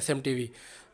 SMTV।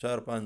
4-5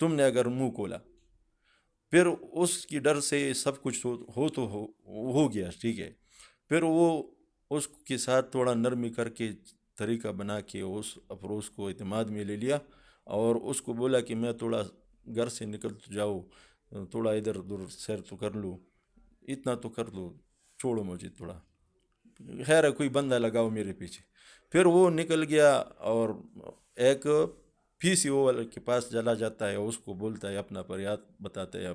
تم نے اگر منہ کھولا. پھر اس کی ڈر سے سب کچھ ہو گیا. ٹھیک ہے. پھر وہ اس کے ساتھ تھوڑا نرمی کر کے طریقہ بنا کے اس افروز کو اعتماد میں لے لیا اور اس کو بولا کہ میں تھوڑا گھر سے نکل تو جاؤ, تھوڑا ادھر ادھر سیر تو کر لوں, اتنا تو کر لو, چھوڑو مجھے تھوڑا, خیر ہے کوئی بندہ لگاؤ میرے پیچھے. پھر وہ نکل گیا اور ایک پی سی او والے کے پاس چلا جاتا ہے, اس کو بولتا ہے اپنا فریاد بتاتا ہے,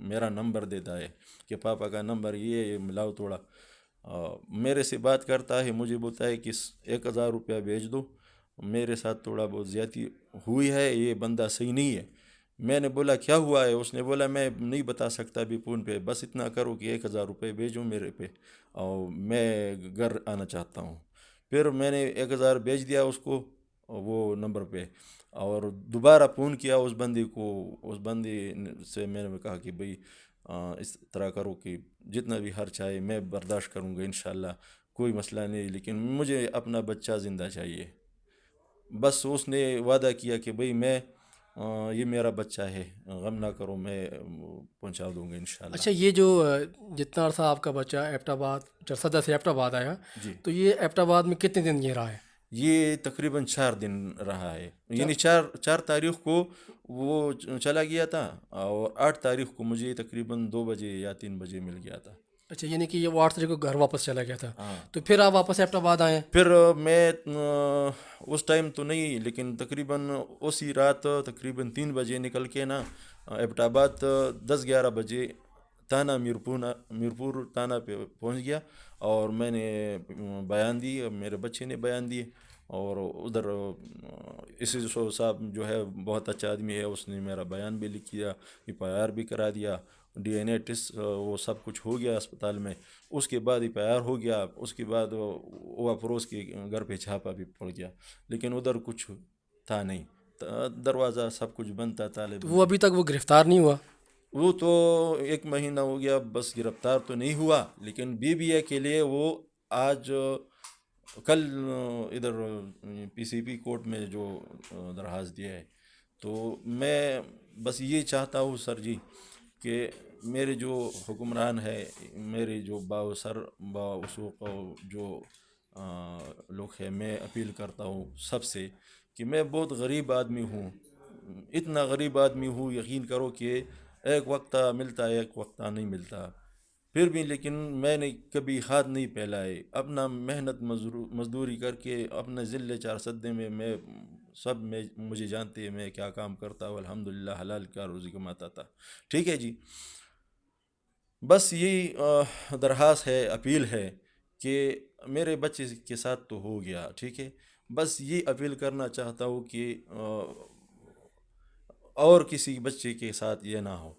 میرا نمبر دیتا ہے کہ پاپا کا نمبر یہ ملاؤ تھوڑا. میرے سے بات کرتا ہے, مجھے بولتا ہے کہ 1000 روپیہ بھیج دو, میرے ساتھ تھوڑا بہت زیادتی ہوئی ہے, یہ بندہ صحیح نہیں ہے. میں نے بولا کیا ہوا ہے؟ اس نے بولا میں نہیں بتا سکتا ابھی فون پہ, بس اتنا کرو کہ 1000 روپے بھیجو میرے پہ اور میں گھر آنا چاہتا ہوں. پھر میں نے 1000 بھیج دیا اس کو وہ نمبر پہ, اور دوبارہ فون کیا اس بندے کو. اس بندے سے میں نے کہا کہ بھئی اس طرح کرو کہ جتنا بھی خرچ آئے میں برداشت کروں گا انشاءاللہ, کوئی مسئلہ نہیں, لیکن مجھے اپنا بچہ زندہ چاہیے. بس اس نے وعدہ کیا کہ بھئی میں یہ میرا بچہ ہے, غم نہ کرو, میں پہنچا دوں گا انشاءاللہ. اچھا یہ جو جتنا عرصہ آپ کا بچہ ایبٹ آباد جرسدہ سے ایبٹ آباد آیا, جی, تو یہ ایبٹ آباد میں کتنے دن یہ رہا ہے؟ یہ تقریباً 4 دن رہا ہے. یعنی 4 تاریخ کو وہ چلا گیا تھا اور 8 تاریخ کو مجھے تقریباً 2 بجے یا 3 بجے مل گیا تھا. اچھا یعنی کہ یہ وہ 8 تاریخ کو گھر واپس چلا گیا تھا, ہاں. تو پھر آپ واپس ایبٹ آباد آئے ہیں؟ پھر میں اس ٹائم تو نہیں, لیکن تقریباً اسی رات تقریباً 3 بجے نکل کے نا ایبٹ آباد 10-11 بجے تانا میرپور تانا پہ پہنچ گیا, اور میں نے بیان دی, میرے بچے نے بیان دیے, اور ادھر اس صاحب جو ہے بہت اچھا آدمی ہے, اس نے میرا بیان بھی لکھ دیا, FIR بھی کرا دیا, DNA ٹیسٹ وہ سب کچھ ہو گیا اسپتال میں. اس کے بعد FIR ہو گیا, اس کے بعد وہ افروز کے گھر پہ چھاپا بھی پڑ گیا, لیکن ادھر کچھ تھا نہیں, دروازہ سب کچھ بند تھا, تالے تو بند وہ تھے. ابھی تک وہ گرفتار نہیں ہوا؟ وہ تو 1 مہینہ ہو گیا, بس گرفتار تو نہیں ہوا, لیکن BBA کے لیے وہ آج کل ادھر PCP کورٹ میں جو درخواست دیا ہے. تو میں بس یہ چاہتا ہوں سر جی کہ میرے جو حکمران ہے, میرے جو باوسوق جو لوگ ہیں, میں اپیل کرتا ہوں سب سے کہ میں بہت غریب آدمی ہوں, اتنا غریب آدمی ہوں, یقین کرو کہ ایک وقت ملتا ہے ایک وقت نہیں ملتا, پھر بھی لیکن میں نے کبھی ہاتھ نہیں پھیلائے, اپنا محنت مزدوری کر کے اپنے ضلع 4 میں سب میں مجھے جانتے ہیں میں کیا کام کرتا ہوں, الحمدللہ حلال کا روزی کماتا تھا. ٹھیک ہے جی, بس یہی درخواست ہے, اپیل ہے کہ میرے بچے کے ساتھ تو ہو گیا, ٹھیک ہے, بس یہ اپیل کرنا چاہتا ہوں کہ اور کسی بچے کے ساتھ یہ نہ ہو,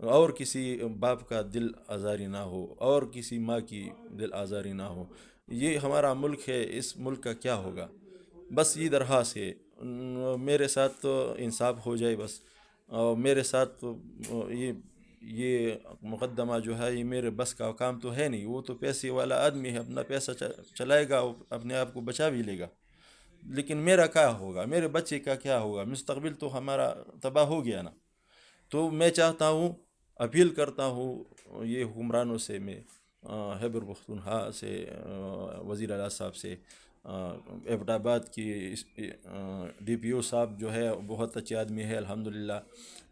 اور کسی باپ کا دل آزاری نہ ہو, اور کسی ماں کی دل آزاری نہ ہو. یہ ہمارا ملک ہے, اس ملک کا کیا ہوگا؟ بس یہ درخواست ہے, میرے ساتھ انصاف ہو جائے بس. میرے ساتھ یہ مقدمہ جو ہے یہ میرے بس کا کام تو ہے نہیں, وہ تو پیسے والا آدمی ہے, اپنا پیسہ چلائے گا, اپنے آپ کو بچا بھی لے گا, لیکن میرا کیا ہوگا, میرے بچے کا کیا ہوگا؟ مستقبل تو ہمارا تباہ ہو گیا نا. تو میں چاہتا ہوں, اپیل کرتا ہوں یہ حکمرانوں سے, میں خیبر پختونخوا سے وزیر اعلیٰ صاحب سے, ایبٹ آباد کی DPO صاحب جو ہے بہت اچھے آدمی ہے الحمدللہ,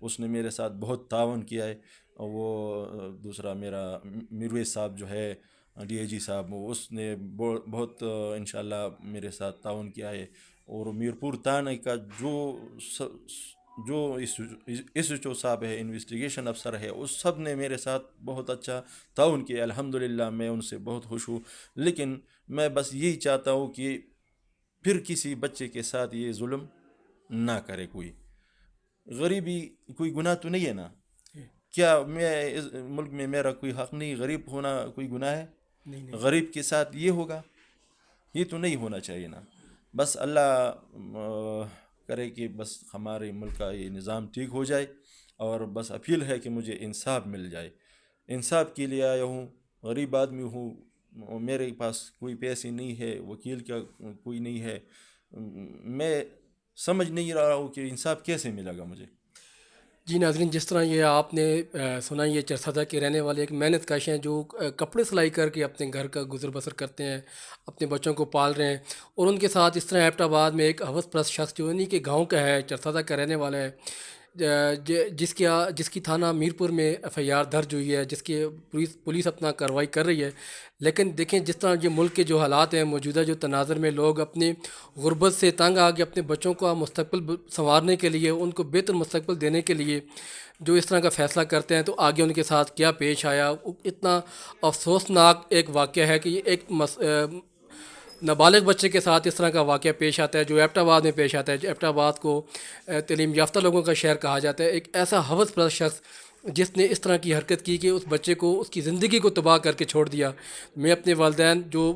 اس نے میرے ساتھ بہت تعاون کیا ہے. وہ دوسرا میرا میرویس صاحب جو ہے DIG صاحب, اس نے بہت انشاءاللہ میرے ساتھ تعاون کیا ہے. اور میرپور تانے کا جو SHO صاحب ہے, انویسٹیگیشن افسر ہے, اس سب نے میرے ساتھ بہت اچھا تعاون کیا الحمدللہ, میں ان سے بہت خوش ہوں. لیکن میں بس یہی چاہتا ہوں کہ پھر کسی بچے کے ساتھ یہ ظلم نہ کرے. کوئی غریبی کوئی گناہ تو نہیں ہے نا, کیا میں اس ملک میں میرا کوئی حق نہیں, غریب ہونا کوئی گناہ ہے؟ غریب کے ساتھ یہ ہوگا, یہ تو نہیں ہونا چاہیے نا. بس اللہ کرے کہ بس ہمارے ملک کا یہ نظام ٹھیک ہو جائے, اور بس اپیل ہے کہ مجھے انصاف مل جائے. انصاف کے لیے آیا ہوں, غریب آدمی ہوں, میرے پاس کوئی پیسے نہیں ہے, وکیل کا کوئی نہیں ہے, میں سمجھ نہیں رہا ہوں کہ انصاف کیسے ملے گا مجھے. جی ناظرین، جس طرح یہ آپ نے سنا، یہ چرسدہ کے رہنے والے ایک محنت کش ہیں جو کپڑے سلائی کر کے اپنے گھر کا گزر بسر کرتے ہیں، اپنے بچوں کو پال رہے ہیں، اور ان کے ساتھ اس طرح ایبٹ آباد میں ایک ہوس پرست شخص جو انہی کے گاؤں کا ہے، چرسدہ کا رہنے والا ہے، جس کی تھانہ میرپور میں ایف آئی آر درج ہوئی ہے، جس کی پولیس اپنا کارروائی کر رہی ہے۔ لیکن دیکھیں جس طرح یہ ملک کے جو حالات ہیں، موجودہ جو تناظر میں لوگ اپنی غربت سے تنگ آ کے اپنے بچوں کا مستقبل سنوارنے کے لیے، ان کو بہتر مستقبل دینے کے لیے جو اس طرح کا فیصلہ کرتے ہیں، تو آگے ان کے ساتھ کیا پیش آیا، اتنا افسوسناک ایک واقعہ ہے کہ یہ ایک نابالغ بچے کے ساتھ اس طرح کا واقعہ پیش آتا ہے جو ایبٹ آباد میں پیش آتا ہے۔ جو ایبٹ آباد کو تعلیم یافتہ لوگوں کا شہر کہا جاتا ہے، ایک ایسا ہوس پرست شخص جس نے اس طرح کی حرکت کی کہ اس بچے کو، اس کی زندگی کو تباہ کر کے چھوڑ دیا۔ میں اپنے والدین، جو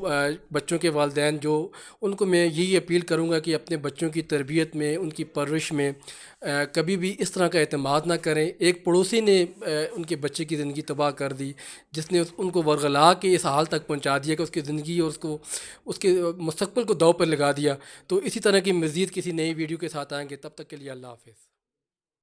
بچوں کے والدین جو، ان کو میں یہی اپیل کروں گا کہ اپنے بچوں کی تربیت میں، ان کی پرورش میں کبھی بھی اس طرح کا اعتماد نہ کریں۔ ایک پڑوسی نے ان کے بچے کی زندگی تباہ کر دی، جس نے ان کو ورغلا کے اس حال تک پہنچا دیا کہ اس کی زندگی اور اس کے مستقبل کو داؤ پر لگا دیا۔ تو اسی طرح کی مزید کسی نئی ویڈیو کے ساتھ آئیں گے، تب تک کے لیے اللہ حافظ۔